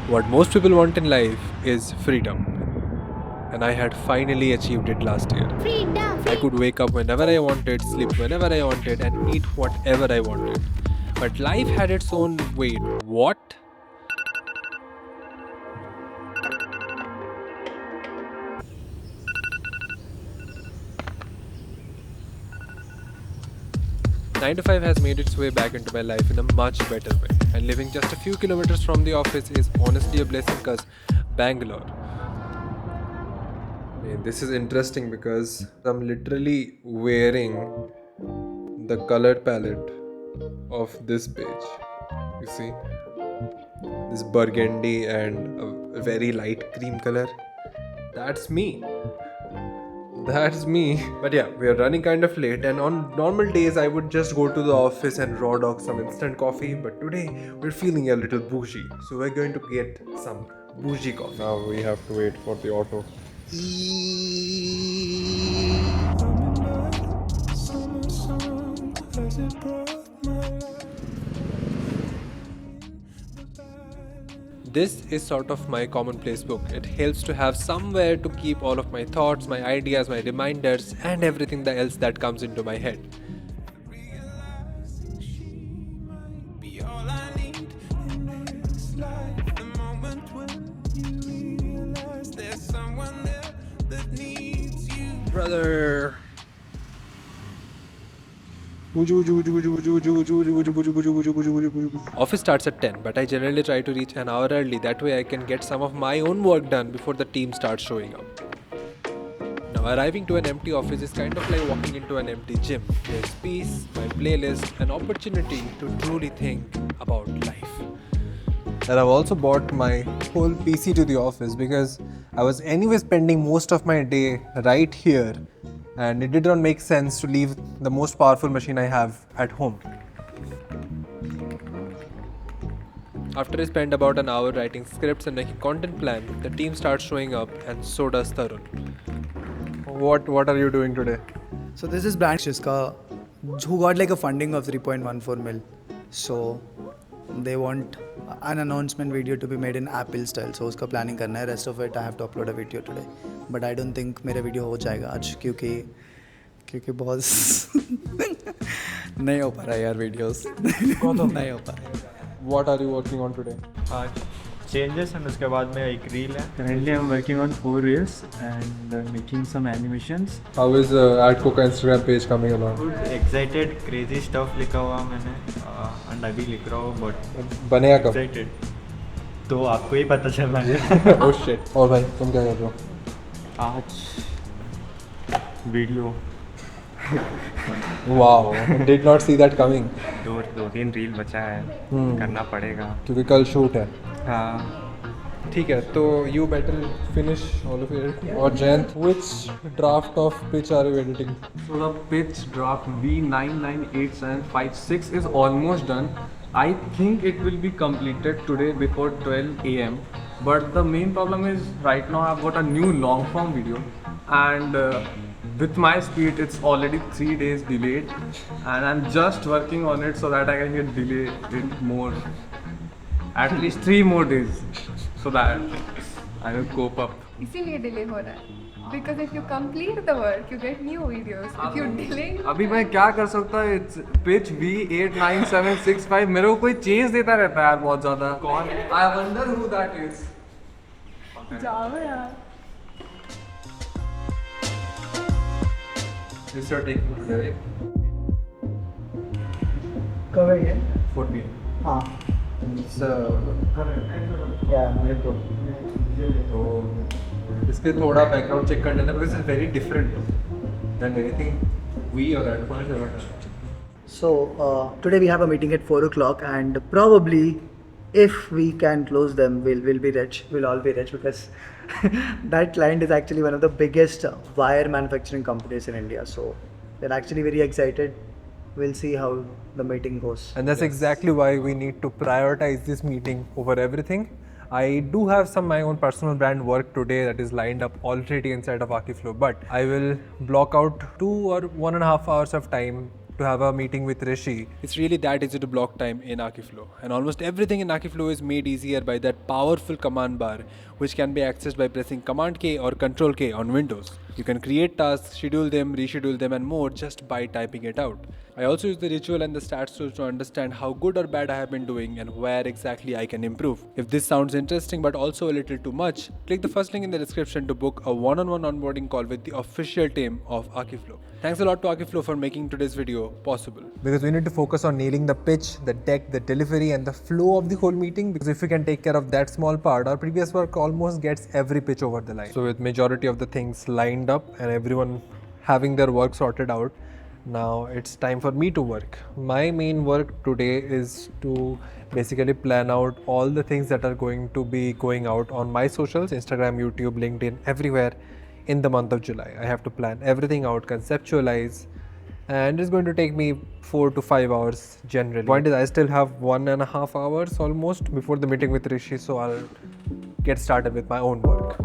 What most people want in life is freedom. And I had finally achieved it last year. I could wake up whenever I wanted, sleep whenever I wanted, and eat whatever I wanted. But life had its own wait. What? Nine to 5 has made its way back into my life in a much better way. And living just a few kilometers from the office is honestly a blessing because Bangalore. This is interesting because I'm literally wearing the color palette of this page. You see? This burgundy and a very light cream color. That's me. That's me. But yeah, we are running kind of late, and on normal days I would just go to the office and raw dog some instant coffee. But today we're feeling a little bougie, so we're going to get some bougie coffee. Now we have to wait for the auto. This is sort of my commonplace book. It helps to have somewhere to keep all of my thoughts, my ideas, my reminders, and everything else that comes into my head. Brother. Office starts at 10, but I generally try to reach an hour early. That way I can get some of my own work done before the team starts showing up. Now, arriving to an empty office is kind of like walking into an empty gym. There's peace, my playlist, an opportunity to truly think about life. And I've also bought my whole PC to the office because I was anyway spending most of my day right here, and it did not make sense to leave the most powerful machine I have at home. After I spend about an hour writing scripts and making content plan, the team starts showing up, and so does Tarun. What are you doing today? So this is brand Shiska, who got like a funding of 3.14 mil. So they want an announcement video to be made in Apple style. So उसका planning करना है. Rest of it I have to upload a video today. But I don't think मेरा video हो जाएगा आज क्योंकि बहुत नहीं हो पा रहा यार videos. नहीं हो पा रहा. What are you working on today? Changes and उसके बाद में एक reel है. Currently, I'm working on 4 reels and making some animations. How is Adco का Instagram page coming along? Good, excited, crazy stuff लिखा हुआ मैंने and अभी लिख रहा हूँ but बनेगा कब? excited. तो आपको ही पता चलना है. Oh shit. और भाई तुम क्या कर रहे हो? आज video Wow, did not see that coming. दो तीन रील बचा है करना पड़ेगा क्योंकि कल शूट है. हाँ. ठीक है, तो you better finish all of it. और Jayant, which draft of pitch are you editing? So the pitch draft V998756 is almost done. I think it will be completed today before 12 AM. But the main problem is right now I've got a new long form video and with my speed it's already 3 days delayed and I'm just working on it so that I can get delayed it more. At least 3 more days so that I will cope up. इसीलिए delay हो रहा है because if you complete the work you get new videos. If you delay अभी मैं क्या कर सकता है? It's pitch V89765 मेरे को कोई चेंज देता रहता है यार बहुत ज़्यादा. कौन? I wonder who that is. जाओ यार. This you're taking today, कब है ये? 14. हाँ. So, Yeah. तो इसके थोड़ा background check कर लेना because it's very different than anything we or Adco has ever done. So today we have a meeting at 4 o'clock and probably if we can close them we'll be rich. We'll all be rich because that client is actually one of the biggest wire manufacturing companies in India. So we're actually very excited. We'll see how the meeting goes. And that's exactly why we need to prioritize this meeting over everything. I do have some my own personal brand work today that is lined up already inside of Akiflow, but I will block out 2 or 1.5 hours of time to have a meeting with Rishi. It's really that easy to block time in Akiflow. And almost everything in Akiflow is made easier by that powerful command bar, which can be accessed by pressing Command K or Control K on Windows. You can create tasks, schedule them, reschedule them, and more just by typing it out. I also use the ritual and the stats tools to understand how good or bad I have been doing and where exactly I can improve. If this sounds interesting but also a little too much, click the first link in the description to book a one-on-one onboarding call with the official team of Akiflow. Thanks a lot to Akiflow for making today's video possible. Because we need to focus on nailing the pitch, the deck, the delivery, and the flow of the whole meeting. Because if we can take care of that small part, our previous work almost gets every pitch over the line. So with majority of the things lined up and everyone having their work sorted out, now it's time for me to work. My main work today is to basically plan out all the things that are going to be going out on my socials, Instagram, YouTube, LinkedIn, everywhere in the month of July. I have to plan everything out, conceptualize, and it's going to take me 4 to 5 hours generally. Point is, I still have 1.5 hours almost before the meeting with Rishi, so I'll get started with my own work.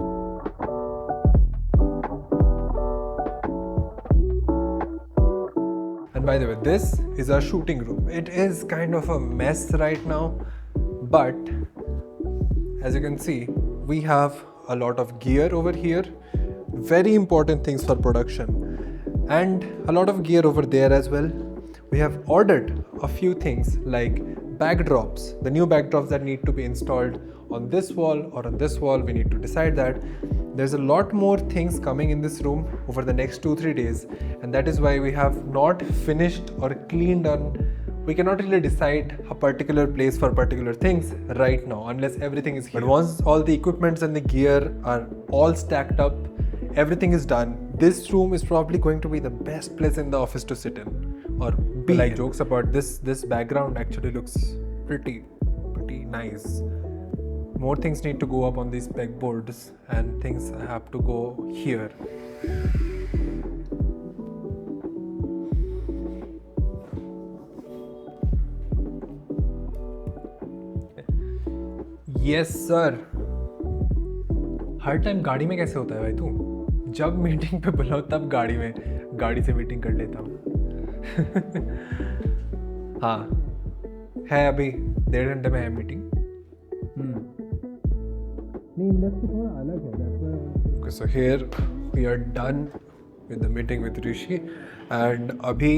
And by the way, this is our shooting room. It is kind of a mess right now, but as you can see, we have a lot of gear over here, very important things for production, and a lot of gear over there as well. We have ordered a few things like backdrops, the new backdrops that need to be installed on this wall or on this wall. We need to decide that. There's a lot more things coming in this room over the next 2-3 days, and that is why we have not finished or cleaned on. We cannot really decide a particular place for particular things right now unless everything is here. But once all the equipments and the gear are all stacked up, everything is done, this room is probably going to be the best place in the office to sit in or be. Like, jokes apart, this background actually looks pretty nice. More things need to go up on these pegboards and things have to go here. Yes sir. Her time गाड़ी में कैसे होता है भाई तू? जब meeting पे बुलाओ तब गाड़ी से मीटिंग कर लेता हूँ. हाँ है, अभी 1.5 घंटे में है meeting. Okay, so here we are done with the meeting with Rishi, and abhi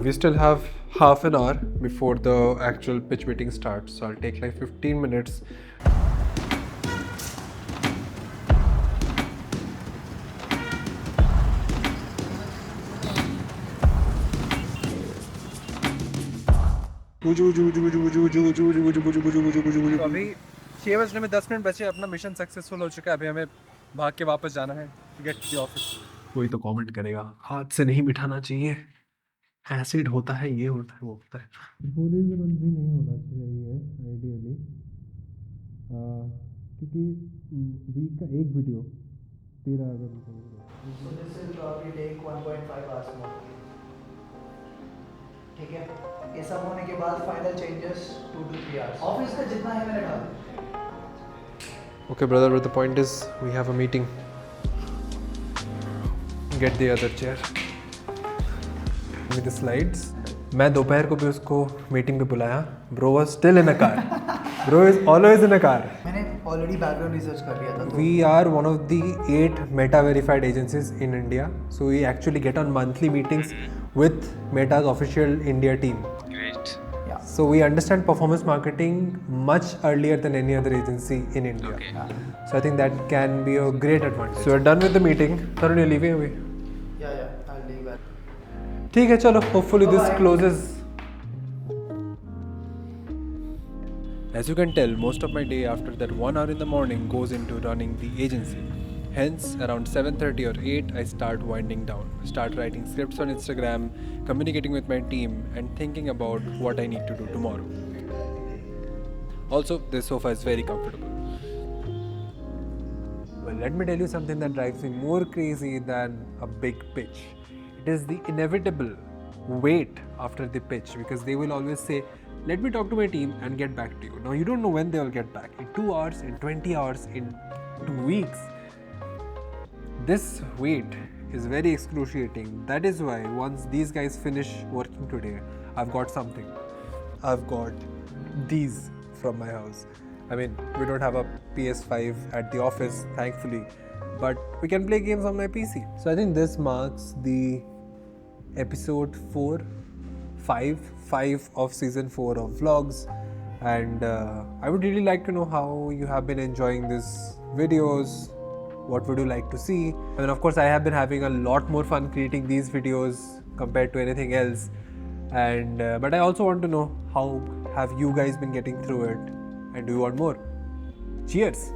we still have half an hour before the actual pitch meeting starts, so I'll take like 15 minutes. अभी 6 बजने में 10 minute बचे, अपना mission successful हो चुका है. अभी हमें भाग के वापस जाना है, गेट टू द ऑफिस. कोई तो कमेंट करेगा हाथ से नहीं मिठाना चाहिए, एसिड होता है, ये होता है, वो होता है. होली में बंद भी नहीं होना चाहिए आइडियली, क्योंकि वीक का एक वीडियो 13 अगर. So this will probably take 1.5 hours more. ठीक है, ये सब होने के बाद final changes 2 to 3 hours. Office का जितना है मैंने डाल दिया. Okay brother, but the point is we have a meeting. Get the other chair. With the slides. मैं दोपहर को भी उसको मीटिंग पे बुलाया. Bro was still in a car. Bro is always in a car. मैंने ऑलरेडी बैकग्राउंड रिसर्च कर लिया था. We are one of the 8 Meta verified agencies in India. So we actually get on monthly meetings with Meta's official India team. Great. Yeah. So we understand performance marketing much earlier than any other agency in India. Okay. So I think that can be a great advantage. So we're done with the meeting. Tarun, you're leaving away. Yeah, I'll leave that. ठीक है चलो, hopefully this Bye-bye. closes. As you can tell, most of my day after that 1 hour in the morning goes into running the agency. Hence, around 7:30 or 8, I start winding down, start writing scripts on Instagram, communicating with my team, and thinking about what I need to do tomorrow. Also, this sofa is very comfortable. Well, let me tell you something that drives me more crazy than a big pitch. It is the inevitable wait after the pitch, because they will always say, let me talk to my team and get back to you. Now, you don't know when they will get back. In 2 hours, in 20 hours, in 2 weeks. This wait is very excruciating. That is why once these guys finish working today, I've got something. I've got these from my house. I mean, we don't have a PS5 at the office, thankfully, but we can play games on my PC. So I think this marks the episode 5 of season 4 of vlogs, and I would really like to know how you have been enjoying these videos. What would you like to see? I mean, of course, I have been having a lot more fun creating these videos compared to anything else, and but I also want to know how have you guys been getting through it, and do you want more? Cheers!